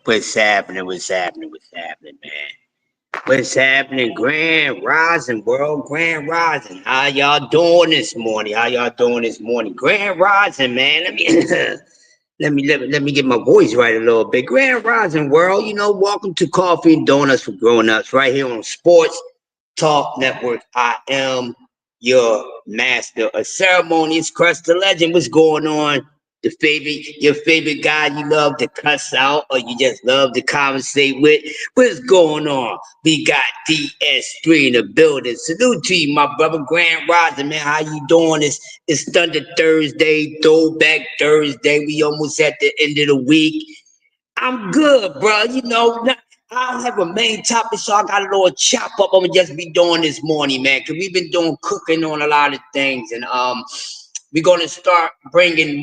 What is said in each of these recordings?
What's happening? What's happening? What's happening, man? What's happening? Grand Rising, world. Grand Rising. How y'all doing this morning? How y'all doing this morning? Grand Rising, man. Let me let me get my voice right a little bit. Grand Rising, world. Welcome to Coffee and Donuts for Grown Ups, right here on Sports Talk Network. I am your master of ceremonies, Crust the Legend. What's going on? Your favorite guy you love to cuss out or you just love to conversate with. What's going on? We got DS3 in the building. Salute to you, my brother. Grand Rising, man. How you doing? It's Thunder Thursday, Throwback Thursday. We almost at the end of the week. I'm good, bro. I don't have a main topic, so I got a little chop up I'm gonna just be doing this morning, man. Cause we've been doing cooking on a lot of things, and we're gonna start bringing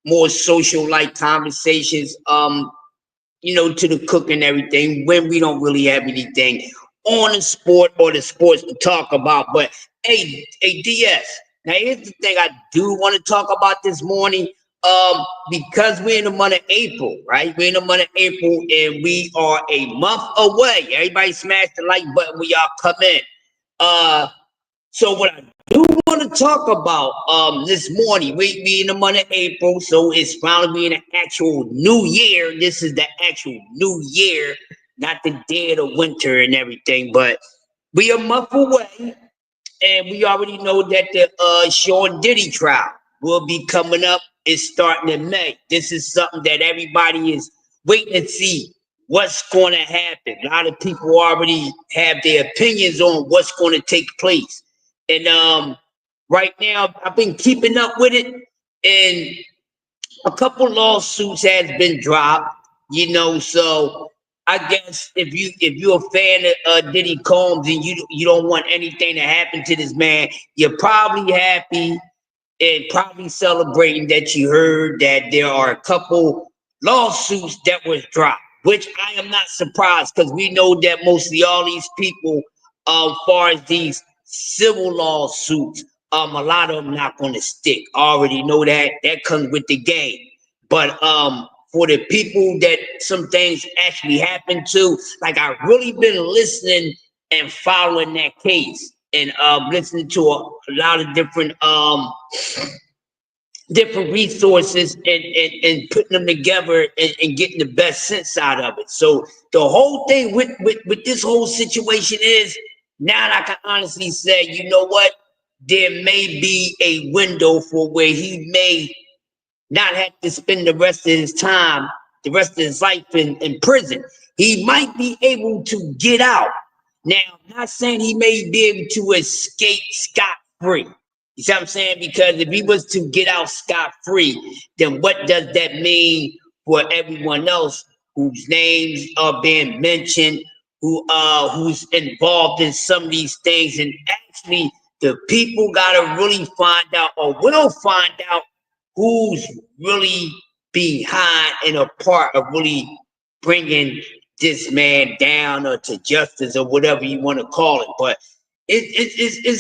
more social like conversations, to the cook and everything when we don't really have anything on the sport or the sports to talk about. But hey, DS. Now here's the thing I do want to talk about this morning. Because we're in the month of April, right? We're in the month of April and we are a month away. Everybody smash the like button when y'all come in. So what I do want to talk about this morning, we in the month of April, so it's finally in an actual new year. This is the actual new year, not the dead of winter and everything, but we a month away, and we already know that the Sean Diddy trial will be coming up. It's starting in May. This is something that everybody is waiting to see what's going to happen. A lot of people already have their opinions on what's going to take place. And right now, I've been keeping up with it, and a couple lawsuits has been dropped. So I guess if you're a fan of Diddy Combs and you don't want anything to happen to this man, you're probably happy and probably celebrating that you heard that there are a couple lawsuits that was dropped, which I am not surprised because we know that mostly all these people, far as these civil lawsuits, a lot of them not going to stick. I already know that comes with the game. But for the people that some things actually happen to, like I really been listening and following that case and listening to a lot of different resources and putting them together and getting the best sense out of it. So the whole thing with this whole situation is now I can honestly say, you know what? There may be a window for where he may not have to spend the rest of his time, the rest of his life in prison. He might be able to get out. Now, I'm not saying he may be able to escape scot-free. You see what I'm saying? Because if he was to get out scot-free, then what does that mean for everyone else whose names are being mentioned, who's involved in some of these things? And actually, the people gotta really find out, or will find out, who's really behind and a part of really bringing this man down or to justice or whatever you want to call it. But it's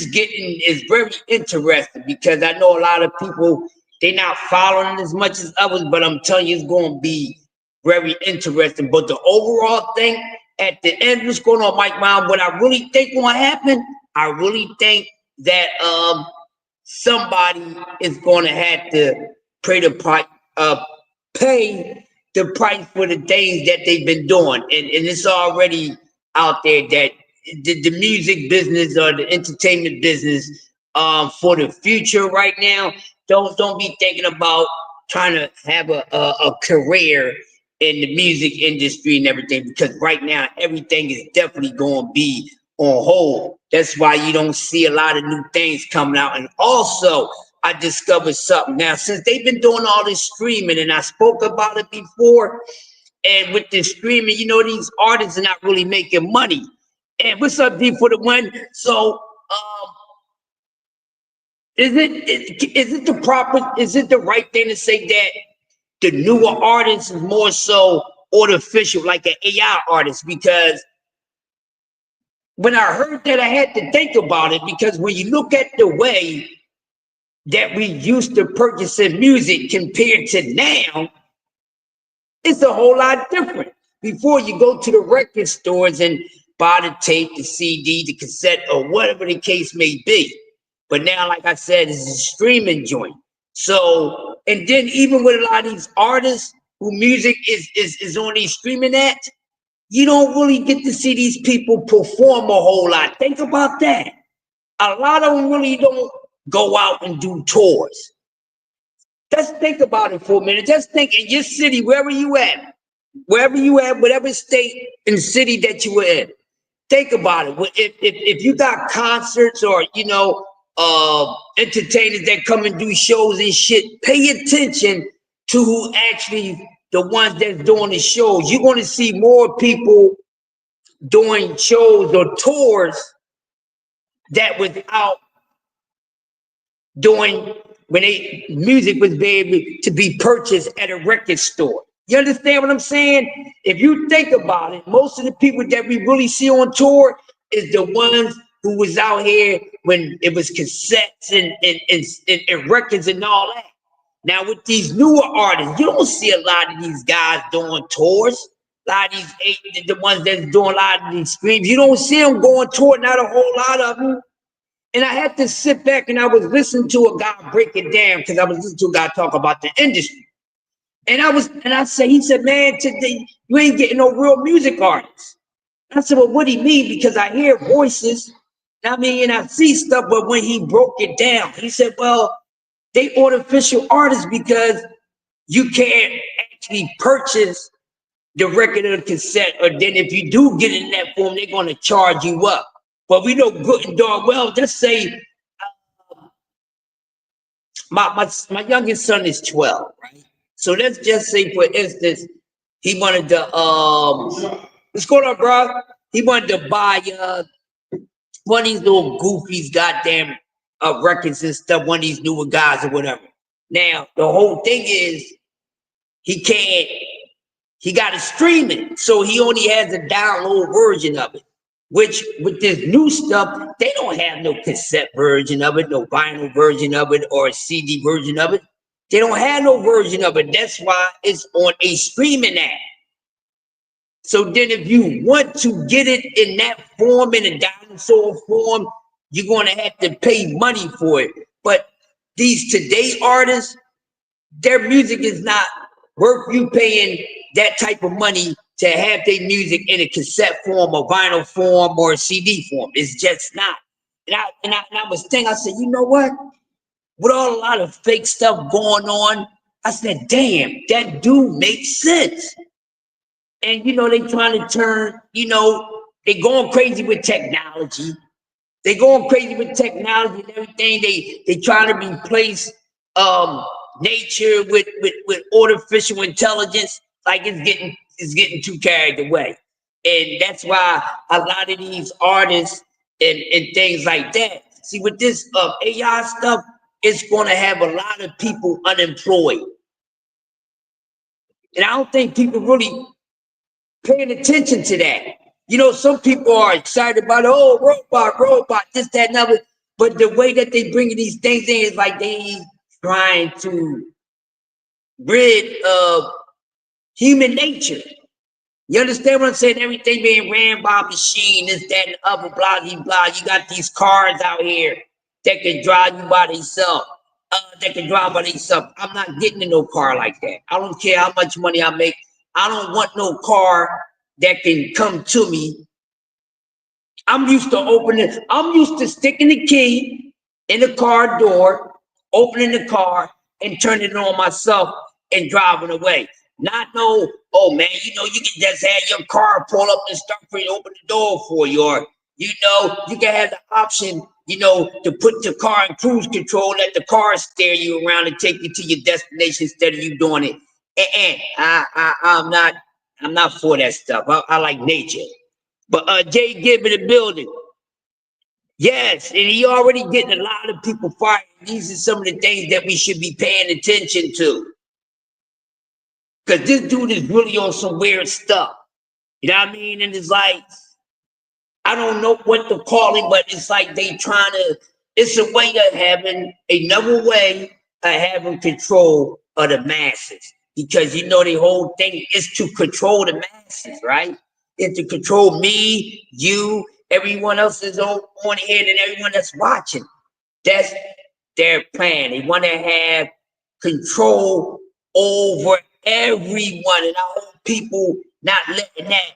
very interesting because I know a lot of people, they're not following as much as others, but I'm telling you, it's going to be very interesting. But the overall thing at the end, what's going on, Mike Brown, what I really think will happen, I really think that somebody is going to have to pay the price, pay the price for the things that they've been doing, and it's already out there that the music business or the entertainment business, for the future right now, don't be thinking about trying to have a career in the music industry and everything, because right now everything is definitely going to be on hold. That's why you don't see a lot of new things coming out. And also, I discovered something now, since they've been doing all this streaming, and I spoke about it before. And with the streaming, these artists are not really making money. And what's up, D, for the win? So, is it the right thing to say that the newer artists is more so artificial, like an AI artist? Because when I heard that, I had to think about it, because when you look at the way that we used to purchasing music compared to now, It's a whole lot different. Before you go to the record stores and buy the tape, the CD, the cassette, or whatever the case may be. But now, like I said, it's a streaming joint. So, and then even with a lot of these artists who music is on these streaming apps, you don't really get to see these people perform a whole lot. Think about that. A lot of them really don't go out and do tours. Just think about it for a minute. Just think in your city, wherever you at, whatever state and city that you were in. Think about it. If you got concerts or entertainers that come and do shows and shit, pay attention to who actually the ones that's doing the shows. You're going to see more people doing shows or tours that without doing when music was able to be purchased at a record store. You understand what I'm saying? If you think about it, most of the people that we really see on tour is the ones who was out here when it was cassettes and records and all that. Now with these newer artists, you don't see a lot of these guys doing tours. A lot of these the ones that's doing a lot of these streams, you don't see them going tour, not a whole lot of them. And I had to sit back and I was listening to a guy break it down because I was listening to a guy talk about the industry. And he said, man, today you ain't getting no real music artists. I said, well, what do you mean? Because I hear voices, and I see stuff, but when he broke it down, he said, well, they artificial artists because you can't actually purchase the record or the cassette, or then if you do get in that form, they're going to charge you up. But we know good and darn well, just say my youngest son is 12, right? So let's just say, for instance, he wanted to what's going on, bro? He wanted to buy one of these little goofies, goddamn records and stuff, one of these newer guys or whatever. Now the whole thing is he got to stream it, so he only has a download version of it. Which with this new stuff, they don't have no cassette version of it, no vinyl version of it, or a CD version of it. They don't have no version of it. That's why it's on a streaming app. So then if you want to get it in that form, in a dinosaur form, you're going to have to pay money for it. But these today artists, their music is not worth you paying that type of money to have their music in a cassette form, or vinyl form, or a CD form. It's just not. And I was thinking, I said, you know what? With a lot of fake stuff going on, I said, damn, that do make sense. And they trying to turn, they going crazy with technology. They going crazy with technology and everything. They trying to replace nature with artificial intelligence. Like it's getting too carried away. And that's why a lot of these artists and things like that. See, with this AI stuff, it's going to have a lot of people unemployed. And I don't think people really paying attention to that. Some people are excited about, oh, robot, this, that, and other. But the way that they bring these things in is like they trying to rid of human nature. You understand what I'm saying? Everything being ran by a machine, this, that, and other, blah, blah, blah. You got these cars out here that can drive you by themselves. I'm not getting in no car like that. I don't care how much money I make. I don't want no car that can come to me. I'm used to sticking the key in the car door, opening the car, and turning it on myself and driving away. Not no, oh man, you can just have your car pull up and start for you, open the door for you, or you can have the option, to put the car in cruise control, let the car steer you around and take you to your destination instead of you doing it. I'm not for that stuff. I like nature. But Jay Gibb in the building. Yes, and he already getting a lot of people fired. These are some of the things that we should be paying attention to. Because this dude is really on some weird stuff. You know what I mean? And it's like, I don't know what to call it, but it's like it's a way of having, another way of having control of the masses. because you know the whole thing is to control the masses, right? It's to control me, you, everyone else is on here, and everyone that's watching. That's their plan. They want to have control over everyone, and I hope people not letting that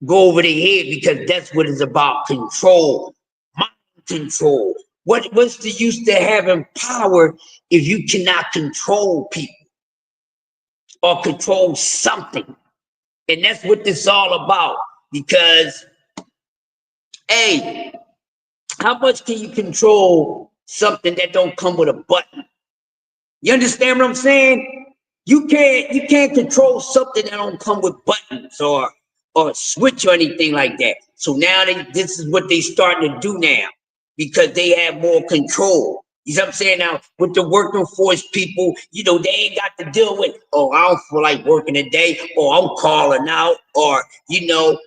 go over their head, because that's what it's about: control, mind control. What's the use to having power if you cannot control people or control something? And that's what this is all about. Because, hey, how much can you control something that don't come with a button? You understand what I'm saying? You can't control something that don't come with buttons or switch or anything like that. So now this is what they starting to do now, because they have more control. You know what I'm saying? Now with the working force people, you know, they ain't got to deal with, oh, I don't feel like working today, or I'm calling out, or you know,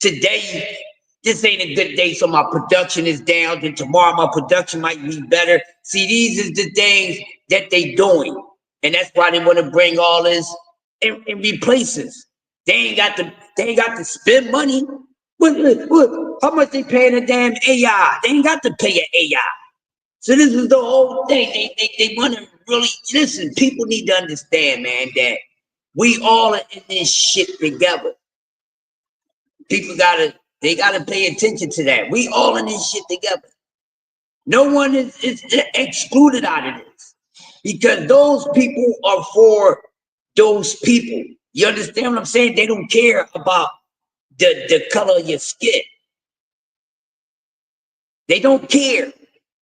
today this ain't a good day, so my production is down. Then tomorrow my production might be better. See, these is the things that they doing, and that's why they want to bring all this and replace us. They ain't got to spend money. How much they paying a damn AI? They ain't got to pay an AI. So this is the whole thing. They want to really listen. People need to understand, man, that we all are in this shit together. People they gotta pay attention to that. We all in this shit together. No one is excluded out of this, because those people are for those people. You understand what I'm saying? They don't care about the color of your skin. They don't care.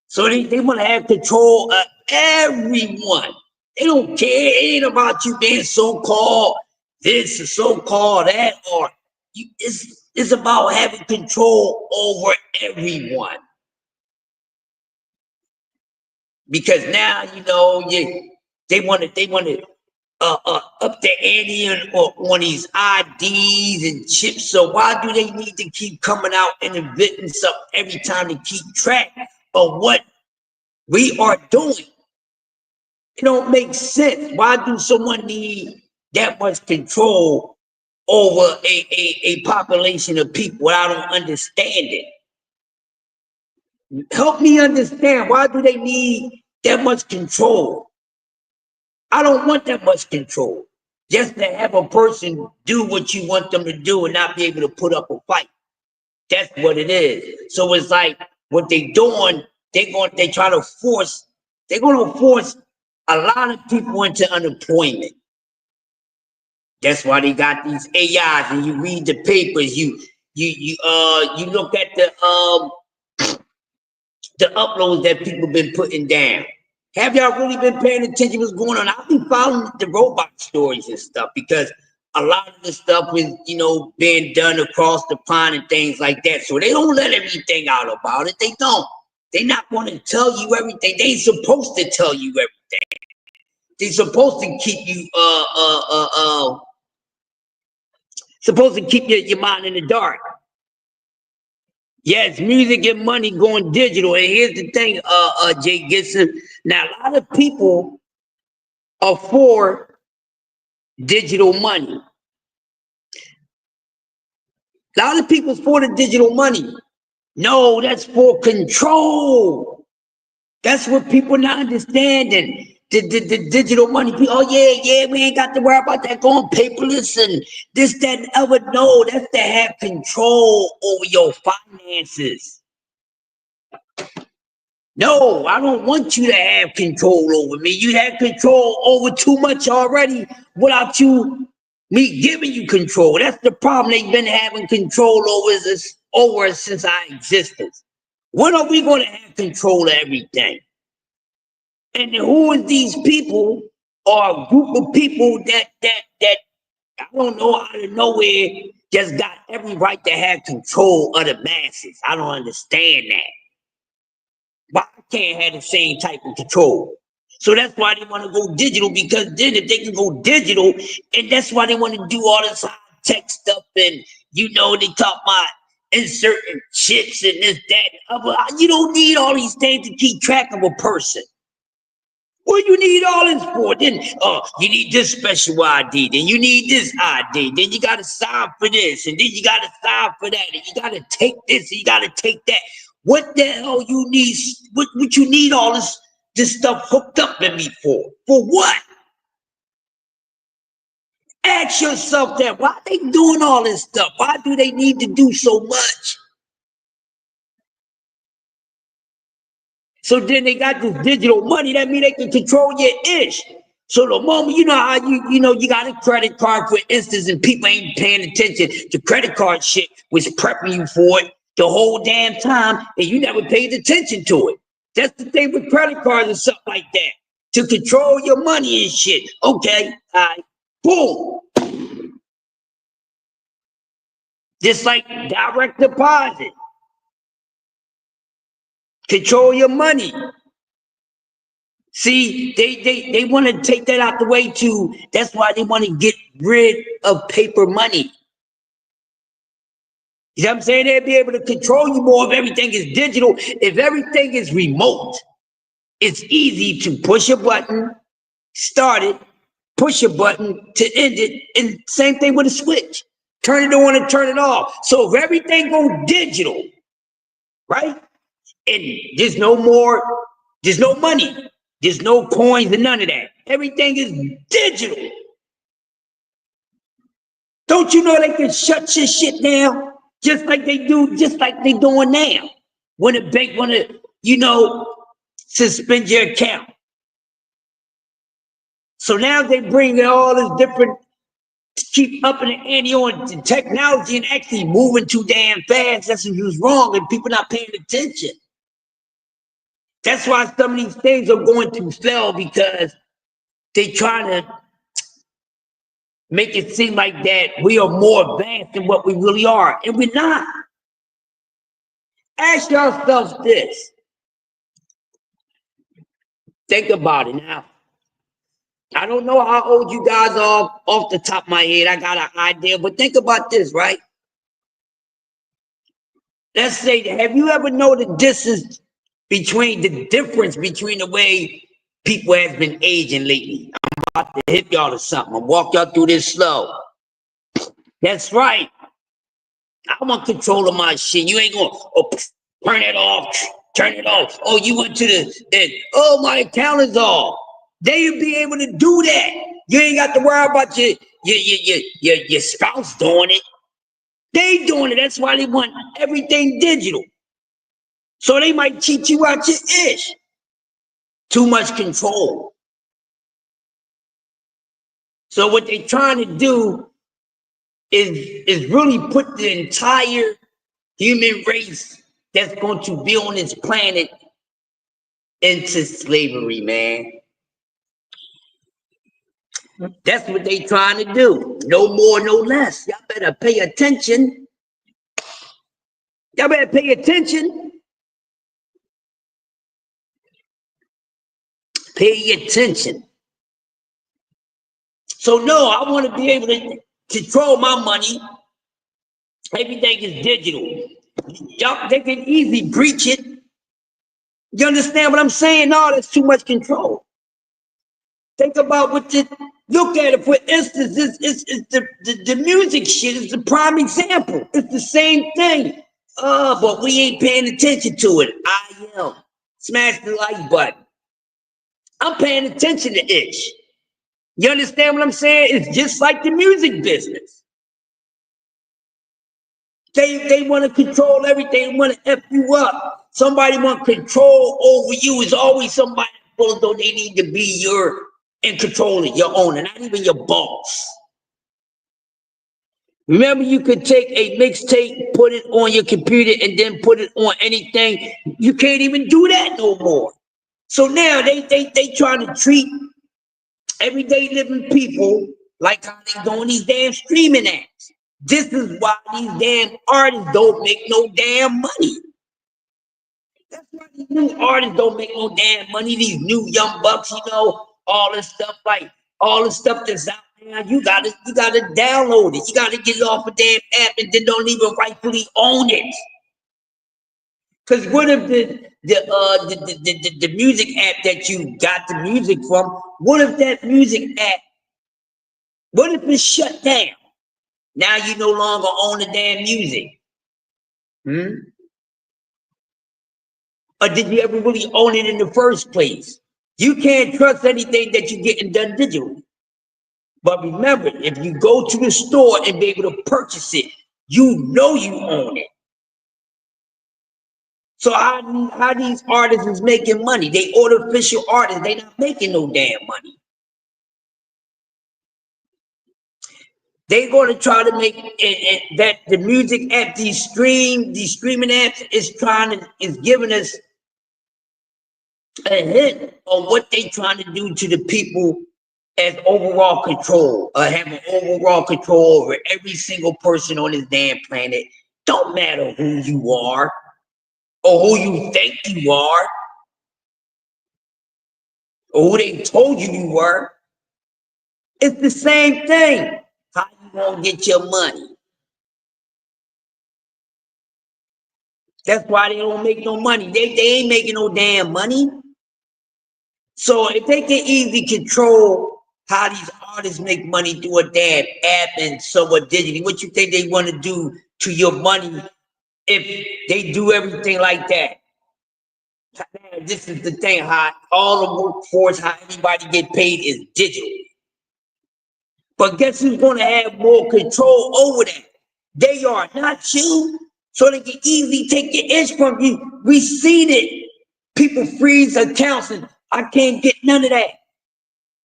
So they want to have control of everyone. They don't care. It ain't about you being so-called this or so-called that, or it's about having control over everyone. Because now, you know, they want to up the ante on these IDs and chips. So why do they need to keep coming out and inventing stuff every time to keep track of what we are doing? It don't make sense. Why do someone need that much control over a population of people? I don't understand it. Help me understand. Why do they need that much control? I don't want that much control. Just to have a person do what you want them to do and not be able to put up a fight. That's what it is. So it's like what they doing, they're going to force a lot of people into unemployment. That's why they got these AIs, and you read the papers, you look at the uploads that people been putting down. Have y'all really been paying attention to what's going on? I've been following the robot stories and stuff, because a lot of the stuff is, you know, being done across the pond and things like that. So they don't let everything out about it. They don't. They're not going to tell you everything. They ain't supposed to tell you everything. They're supposed to keep you your mind in the dark. Yes, music and money going digital. And here's the thing, Jay Gibson. Now, a lot of people are for digital money. A lot of people's for the digital money. No, that's for control. That's what people not understanding. The digital money. Oh yeah, we ain't got to worry about that going paperless and this, that, and other. No, that's to have control over your finances. No, I don't want you to have control over me. You have control over too much already without me giving you control. That's the problem. They've been having control over since our existence. When are we going to have control of everything? And who is these people, or a group of people that I don't know, out of nowhere just got every right to have control of the masses? I don't understand that. But I can't have the same type of control. So that's why they want to go digital, because then if they can go digital, and that's why they want to do all this high tech stuff, and you know, they talk about inserting chips and this, that, and other. You don't need all these things to keep track of a person. What you need all this for? Then you need this special ID, then you need this ID, then you gotta sign for this, and then you gotta sign for that, and you gotta take this, and you gotta take that. What the hell you need? What you need all this stuff hooked up in me for? For what? Ask yourself that. Why are they doing all this stuff? Why do they need to do so much? So then they got this digital money. That means they can control your ish. So the moment, you know how you got a credit card, for instance, and people ain't paying attention. The credit card shit was prepping you for it the whole damn time, and you never paid attention to it. That's the thing with credit cards and stuff like that. To control your money and shit. Okay, all right, boom. Just like direct deposit. Control your money. See, they want to take that out the way too. That's why they want to get rid of paper money. You know what I'm saying? They'll be able to control you more if everything is digital. If everything is remote, it's easy to push a button, start it, push a button to end it, and same thing with a switch. Turn it on and turn it off. So if everything goes digital, right? And there's no money. There's no coins and none of that. Everything is digital. Don't you know they can shut your shit down? Just like they doing now. When a bank wanna, suspend your account. So now they bring all this different, keep up in the ante on technology and actually moving too damn fast. That's what's wrong, and people not paying attention. That's why some of these things are going to fail, because they trying to make it seem like that we are more advanced than what we really are, and we're not. Ask yourselves this. Think about it now. I don't know how old you guys are off the top of my head. I got an idea, but think about this, right? Let's say, have you ever know the difference between the way people have been aging lately? I'm about to hit y'all to something. I'll walk y'all through this slow. That's right. I want control of my shit. You ain't gonna turn it off, turn it off. Oh, you went to oh, my account is off. They'll be able to do that. You ain't got to worry about your spouse doing it. They doing it. That's why they want everything digital. So they might cheat you out your ish. Too much control. So what they're trying to do is really put the entire human race that's going to be on this planet into slavery, man. That's what they trying to do. No more, no less. Y'all better pay attention. Y'all better pay attention. Pay attention. So no, I want to be able to control my money. Everything is digital. Y'all, they can easily breach it. You understand what I'm saying? No, that's too much control. Think about look at it. For instance, it's the music shit is the prime example. It's the same thing. Oh, but we ain't paying attention to it. I am. Smash the like button. I'm paying attention to ish. You understand what I'm saying? It's just like the music business. They want to control everything, want to F you up. Somebody want control over you. It's always somebody though they need to be in control of your owner, not even your boss. Remember, you could take a mixtape, put it on your computer, and then put it on anything. You can't even do that no more. So now they trying to treat everyday living people like how they doing these damn streaming apps. This is why these damn artists don't make no damn money. That's why these new artists don't make no damn money. These new young bucks, all this stuff that's out there. You gotta download it. You gotta get it off a damn app and then don't even rightfully own it. Because what if the music app that you got the music from, what if that music app, what if it's shut down? Now you no longer own the damn music. Or did you ever really own it in the first place? You can't trust anything that you're getting done digitally. But remember, if you go to the store and be able to purchase it, you know you own it. So how these artists is making money? They artificial artists. They not making no damn money. They gonna try to make it that the music app, these streaming apps is giving us a hint on what they trying to do to the people as overall control, having overall control over every single person on this damn planet. Don't matter who you are or who you think you are or who they told you were. It's the same thing. How you gonna get your money? That's why they don't make no money. They ain't making no damn money. So if they can easily control how these artists make money through a damn app and somewhat digitally, what you think they want to do to your money if they do everything like that? This is the thing, how all the workforce, how everybody get paid is digital. But guess who's going to have more control over that? They are, not you. So they can easily take your inch from you. We seen it. People freeze accounts and I can't get none of that.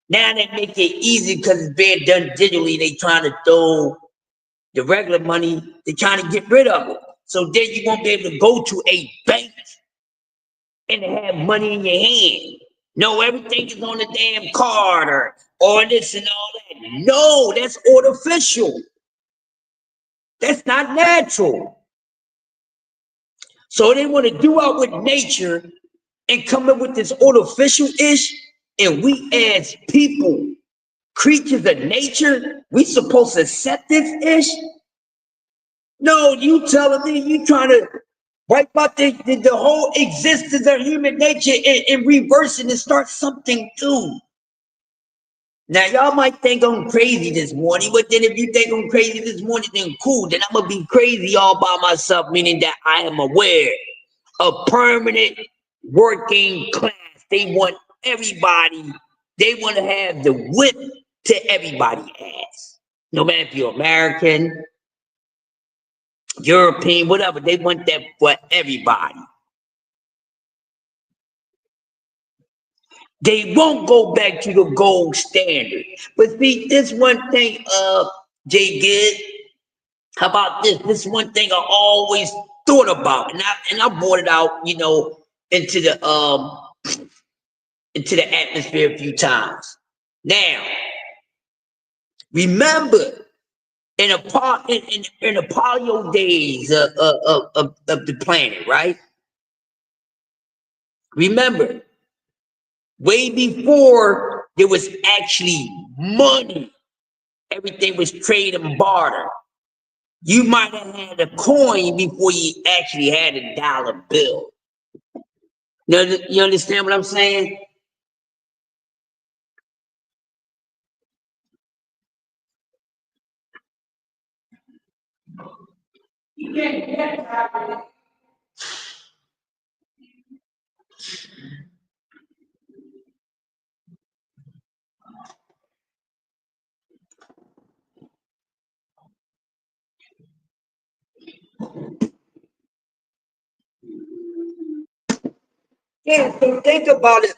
Now they make it easy because it's being done digitally. They trying to throw the regular money. They trying to get rid of it. So then you won't be able to go to a bank and have money in your hand. No, everything is on the damn card or this and all that. No, that's artificial. That's not natural. So they want to do out with nature and come up with this artificial-ish, and we as people, creatures of nature, we supposed to accept this ish? No, you telling me you trying to wipe out the whole existence of human nature and reverse it and start something new. Now, y'all might think I'm crazy this morning, but then if you think I'm crazy this morning, then cool. Then I'm going to be crazy all by myself, meaning that I am aware of permanent working class. They want everybody, they want to have the whip to everybody's ass. No matter if you're American, European, whatever, they want that for everybody. They won't go back to the gold standard. But see, this one thing, Jay Gibb, how about this? This one thing I always thought about, and I brought it out, you know, into the atmosphere a few times. Now, remember in the paleo days of the planet, right? Remember, way before there was actually money, everything was trade and barter. You might have had a coin before you actually had a dollar bill. You understand what I'm saying? You can't get that. Yeah, so think about it,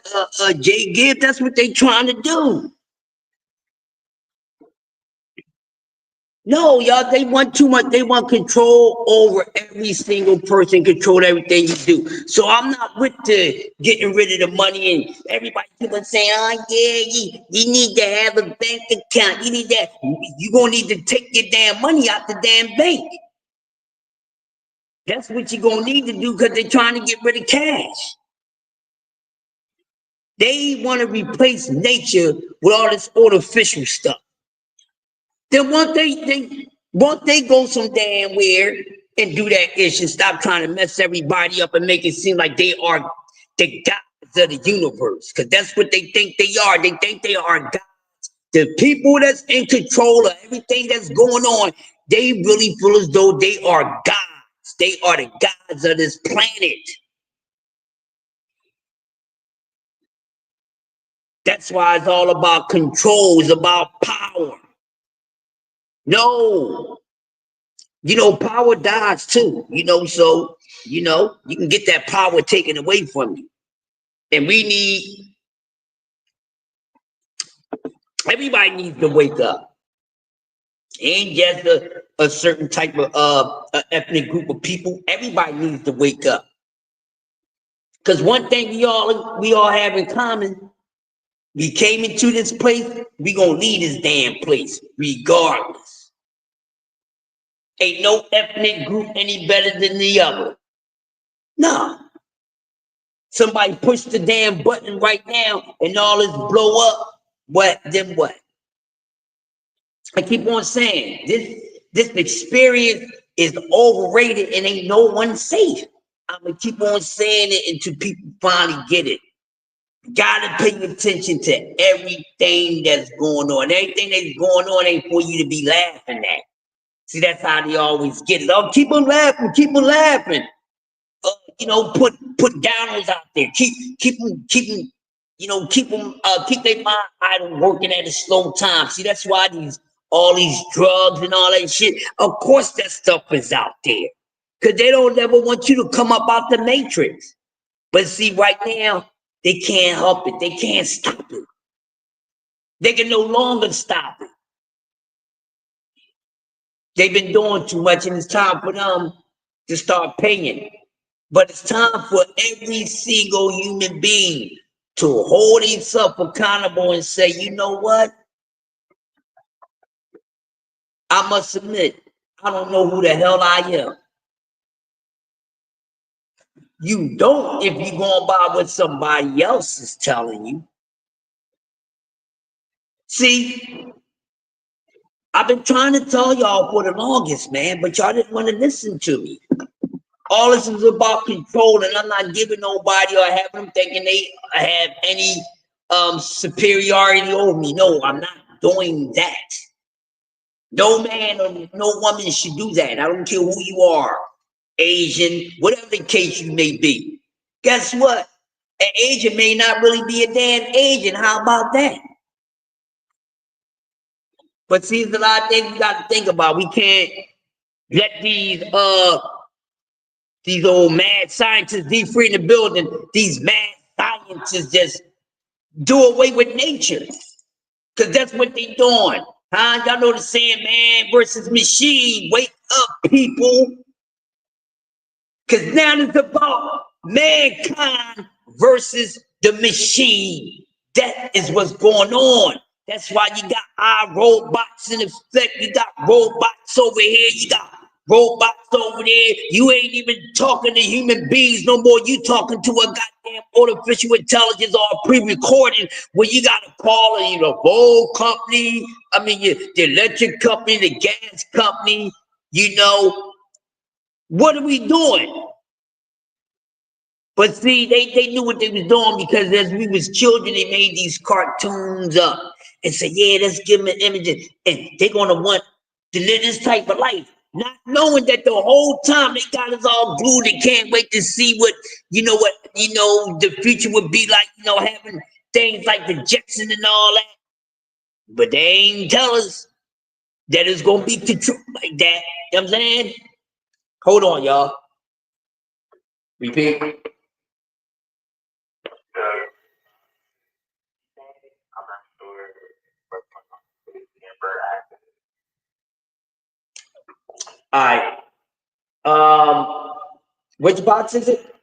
Jay Gibb. That's what they trying to do. No, y'all, they want too much. They want control over every single person, control everything you do. So I'm not with the getting rid of the money and everybody keep on saying, oh, yeah, you need to have a bank account. You need that. You're going to need to take your damn money out the damn bank. That's what you're going to need to do because they're trying to get rid of cash. They want to replace nature with all this artificial stuff. Then one thing, Won't they go some damn where and do that ish and stop trying to mess everybody up and make it seem like they are the gods of the universe? Because that's what they think they are. They think they are gods. The people that's in control of everything that's going on, they really feel as though they are gods. They are the gods of this planet. That's why it's all about control. It's about power. No. Power dies too, so, you can get that power taken away from you. And everybody needs to wake up. Ain't just a certain type of ethnic group of people. Everybody needs to wake up. Because one thing we all have in common, we came into this place, we gonna leave this damn place, regardless. Ain't no ethnic group any better than the other. No. Somebody push the damn button right now and all this blow up. What? Then what? I keep on saying this experience is overrated and ain't no one safe. I'm gonna keep on saying it until people finally get it. Gotta pay attention to everything that's going on. Everything that's going on ain't for you to be laughing at. See, that's how they always get it. Oh, keep on laughing, keep on laughing. Put downers out there. Keep them, keep their mind idle, working at a slow time. See, that's why all these drugs and all that shit. Of course, that stuff is out there, cause they don't ever want you to come up out the matrix. But see, right now they can't help it. They can't stop it. They can no longer stop it. They've been doing too much, and it's time for them to start paying. But it's time for every single human being to hold himself accountable and say, you know what? I must admit, I don't know who the hell I am. You don't if you're going by what somebody else is telling you. See, I've been trying to tell y'all for the longest, man, but y'all didn't want to listen to me. All this is about control, and I'm not giving nobody or having them thinking they have any superiority over me. No, I'm not doing that. No man or no woman should do that. I don't care who you are, Asian, whatever the case you may be. Guess what? An Asian may not really be a damn Asian. How about that? But see, there's a lot of things we got to think about. We can't let these old mad scientists be free in the building. These mad scientists just do away with nature, because that's what they doing. Huh? Y'all know the saying, man versus machine. Wake up, people. Because now it's about mankind versus the machine. That is what's going on. That's why you got our robots in effect. You got robots over here. You got robots over there. You ain't even talking to human beings no more. You talking to a goddamn artificial intelligence or pre-recording where you got to call the phone company, the electric company, the gas company, What are we doing? But see, they knew what they was doing, because as we was children, they made these cartoons up and said, yeah, let's give them an image. And they're going to want to live this type of life, not knowing that the whole time they got us all glued and can't wait to see what the future would be like, having things like the Jetsons and all that. But they ain't tell us that it's going to be controlled like that. You know what I'm saying? Hold on, y'all. Repeat. All right. Which box is it?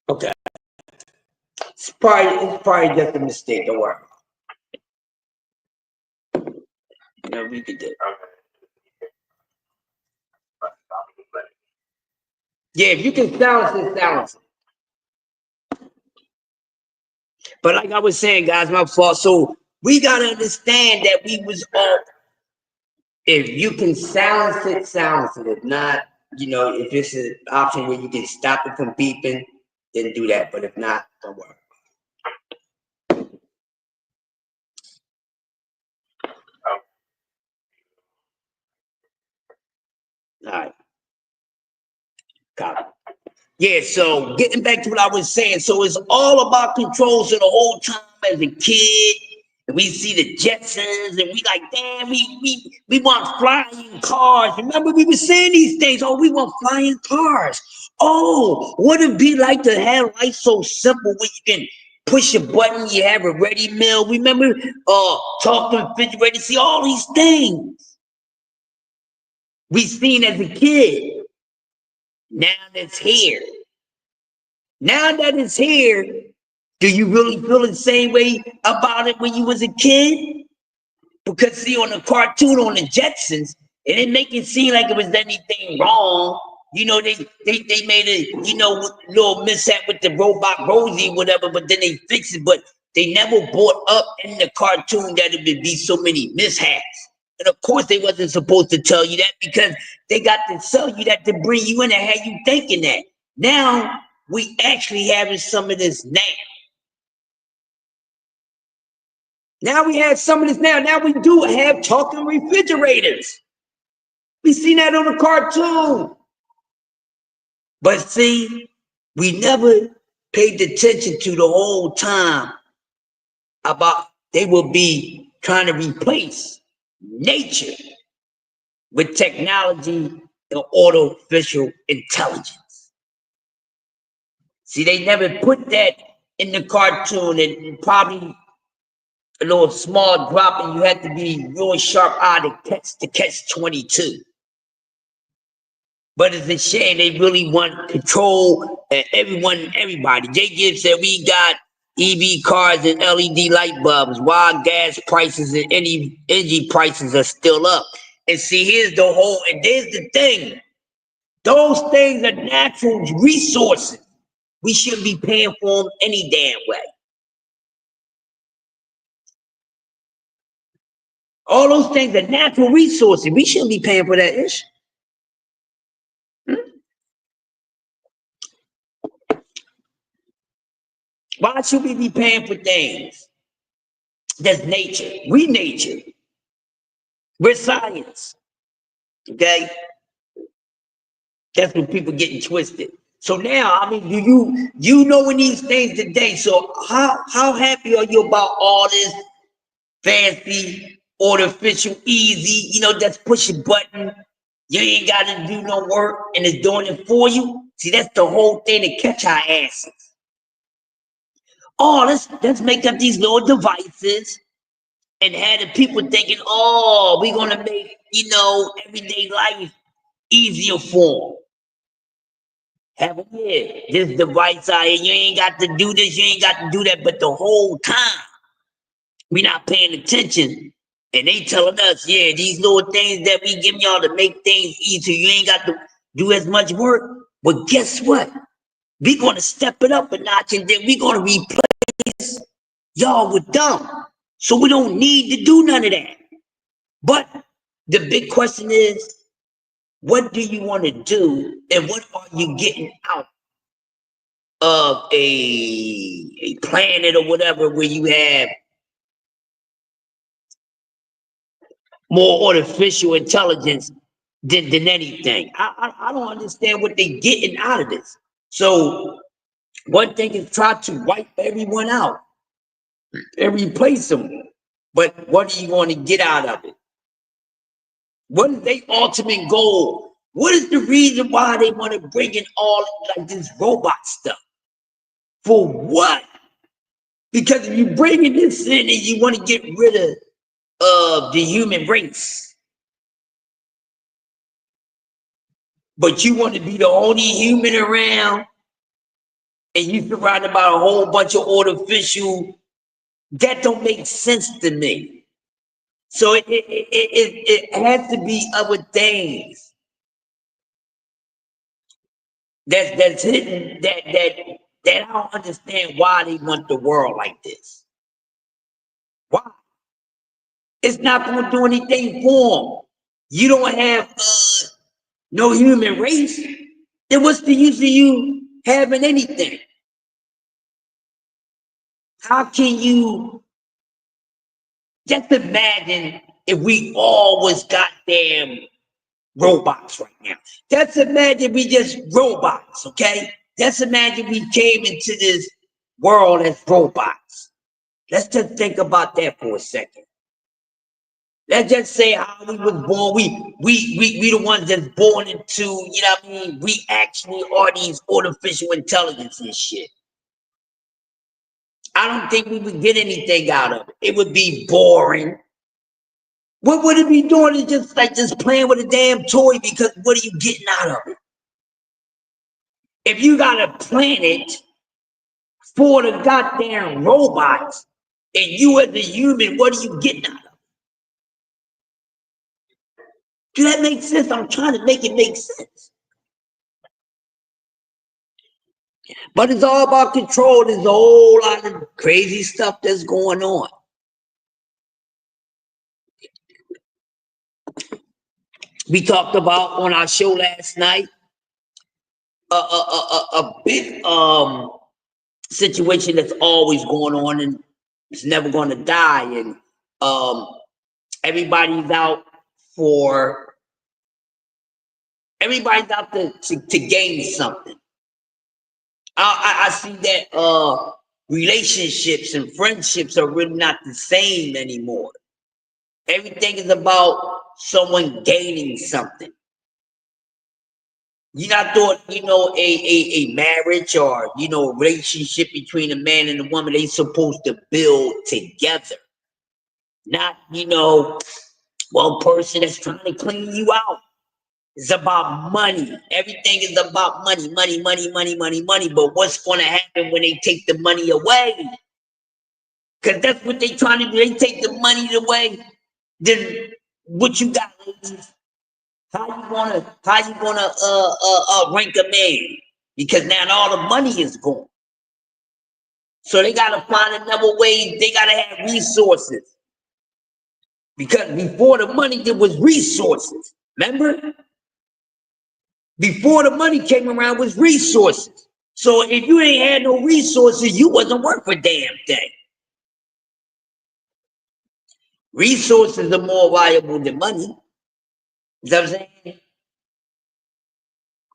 Okay. It's probably just a mistake. Don't worry. We could do. Yeah, if you can silence it, silence it. But like I was saying, guys, my fault. So we gotta understand that we was all. If you can silence it, silence it. If not, if it's an option where you can stop it from beeping, then do that. But if not, don't worry. All right. Copy. Yeah, so getting back to what I was saying, so it's all about control. So the whole time as a kid, and we see the Jetsons, and we like, damn, we want flying cars. Remember, we were saying these things. Oh, we want flying cars. Oh, what it'd be like to have life so simple where you can push a button, you have a ready meal. Remember, talk to refrigerator, see all these things we seen as a kid. Now that's here. Now that it's here, do you really feel the same way about it when you was a kid? Because see, on the cartoon on the Jetsons, it didn't make it seem like it was anything wrong. They made a little mishap with the robot Rosie, whatever, but then they fixed it. But they never brought up in the cartoon that it would be so many mishaps. And of course, they wasn't supposed to tell you that because they got to tell you that to bring you in and have you thinking that. Now we actually having some of this now. Now we have some of this now. Now we do have talking refrigerators. We seen that on the cartoon. But see, we never paid attention to the whole time about they will be trying to replace nature with technology and artificial intelligence. See, they never put that in the cartoon, and probably a little small drop, and you had to be real sharp-eyed to catch 22. But it's a shame they really want control and everybody. Jay Gibbs said we got EV cars and LED light bulbs while gas prices and energy prices are still up. And see, here's the thing. Those things are natural resources. We shouldn't be paying for them any damn way. All those things are natural resources. We shouldn't be paying for that ish. Why should we be paying for things? That's nature. We nature. We're science. Okay? That's when people getting twisted. So now, I mean, do you knowing these things today? So how happy are you about all this fancy, artificial, easy, just push a button. You ain't got to do no work and it's doing it for you. See, that's the whole thing to catch our asses. Oh, let's make up these little devices and have the people thinking, oh, we're going to make, everyday life easier for them. Have this device out here, you ain't got to do this, you ain't got to do that, but the whole time, we not paying attention. And they telling us, yeah, these little things that we give y'all to make things easier, you ain't got to do as much work. But guess what? We're going to step it up a notch, and then we're going to replace y'all with them. So we don't need to do none of that. But the big question is, what do you want to do, and what are you getting out of a planet or whatever where you have more artificial intelligence than anything? I don't understand what they're getting out of this. So one thing is try to wipe everyone out and replace them. But what are you going to get out of it? What is their ultimate goal? What is the reason why they want to bring in all like this robot stuff? For what? Because if you bring in this in and you want to get rid of the human race, but you want to be the only human around, and you surrounded by a whole bunch of artificial, that don't make sense to me. So it has to be other things that's hidden, that I don't understand why they want the world like this. Why? It's not going to do anything for them. You don't have no human race. Then what's the use of you having anything? How can you just imagine if we all was goddamn robots right now? Just imagine we just robots, okay? Just imagine we came into this world as robots. Let's just think about that for a second. Let's just say how we was born. We the ones that's born into, you know what I mean? We actually are these artificial intelligence and shit. I don't think we would get anything out of it. It would be boring. What would it be doing? Is just playing with a damn toy, because what are you getting out of it? If you got a planet for the goddamn robots, and you as a human, what are you getting out of it? Do that make sense? I'm trying to make it make sense. But it's all about control. There's a whole lot of crazy stuff that's going on. We talked about on our show last night a big situation that's always going on, and it's never going to die. And everybody's out to gain something. I see that relationships and friendships are really not the same anymore. Everything is about someone gaining something. You not thought, a marriage or, relationship between a man and a woman, they supposed to build together. Not, one person that's trying to clean you out. It's about money. Everything is about money, money, money, money, money, money. But what's going to happen when they take the money away? Because that's what they trying to do. They take the money away. Then what you got, ladies? How you gonna rank a man? Because now all the money is gone. So they gotta find another way. They gotta have resources. Because before the money, there was resources. Remember? Before the money came around was resources. So if you ain't had no resources, you wasn't worth a damn thing. Resources are more valuable than money. You know what I'm saying?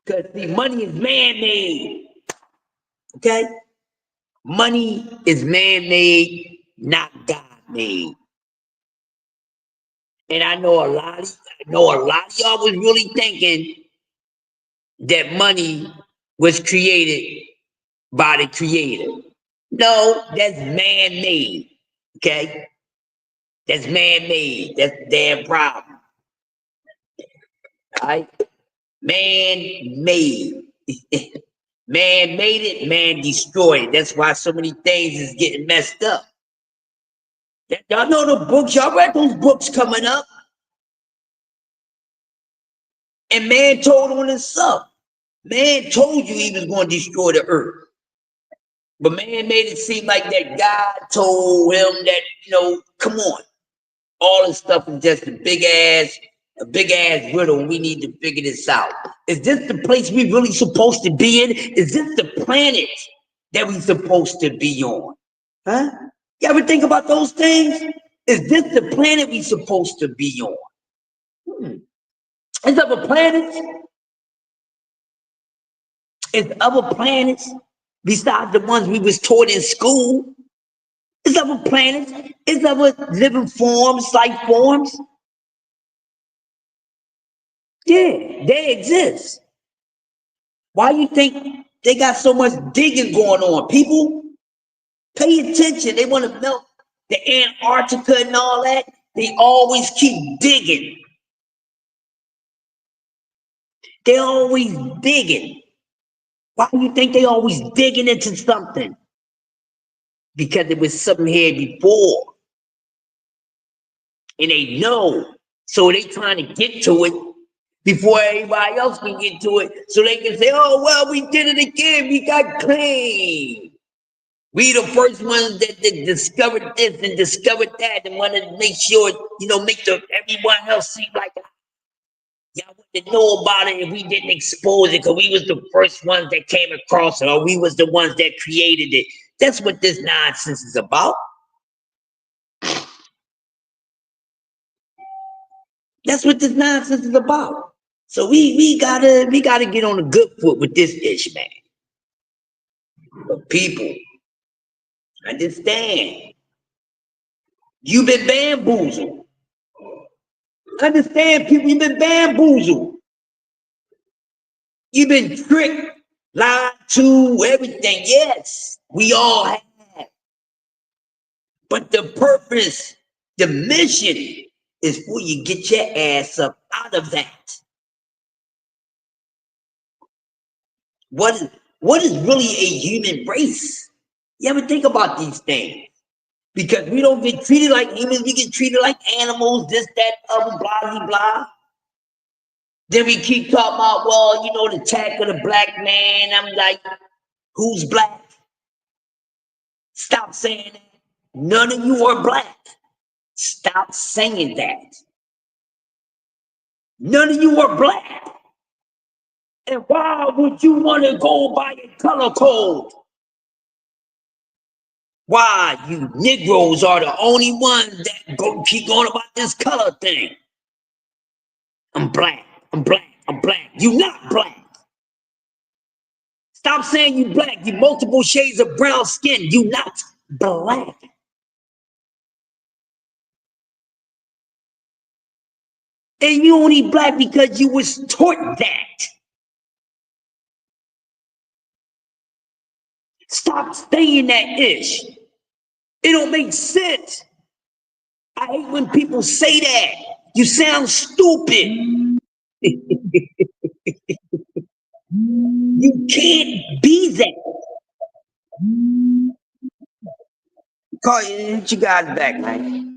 Because the money is man-made. Okay? Money is man-made, not God-made. And I know a lot of y'all was really thinking that money was created by the creator. No, that's man-made. Okay? That's man-made. That's the damn problem. All right? Man-made. Man made it, man destroyed it. That's why so many things is getting messed up. Y'all know the books. Y'all read those books coming up. And man told on himself. Man told you he was going to destroy the earth. But man made it seem like that God told him that, come on. All this stuff is just a big ass riddle, and we need to figure this out. Is this the place we really supposed to be in? Is this the planet that we supposed to be on? Huh? You ever think about those things? Is this the planet we supposed to be on? Is other planets? Is other planets besides the ones we was taught in school? Is other planets? Is other living forms, life forms? Yeah, they exist. Why you think they got so much digging going on? People, pay attention. They want to melt the Antarctica and all that. They always keep digging. They always digging. Why do you think they always digging into something? Because there was something here before. And they know. So they trying to get to it. before everybody else can get to it, so they can say, oh, well, we did it again, we got claim. We the first ones that discovered this and discovered that and wanted to make sure, make everyone else seem like y'all wouldn't know about it if we didn't expose it, because we was the first ones that came across it, or we was the ones that created it. That's what this nonsense is about. That's what this nonsense is about. So we gotta get on a good foot with this ish, man. But people, understand, you've been bamboozled. Understand, people, you've been bamboozled. You've been tricked, lied to, everything. Yes, we all have. But the purpose, the mission is for you to get your ass up out of that. What is really a human race? You ever think about these things? Because we don't get treated like humans, we get treated like animals, this, that, other, blah, blah, blah. Then we keep talking about, well, the attack of the black man. I'm like, who's black? Stop saying that. None of you are black. Stop saying that. None of you are black. And why would you want to go by a color code? Why? You Negroes are the only ones that keep going about this color thing. I'm black. I'm black. I'm black. You not black. Stop saying you black. You multiple shades of brown skin. You not black. And you only black because you was taught that. Stop saying that ish. It don't make sense. I hate when people say that. You sound stupid. You can't be that. Call you guys back, man.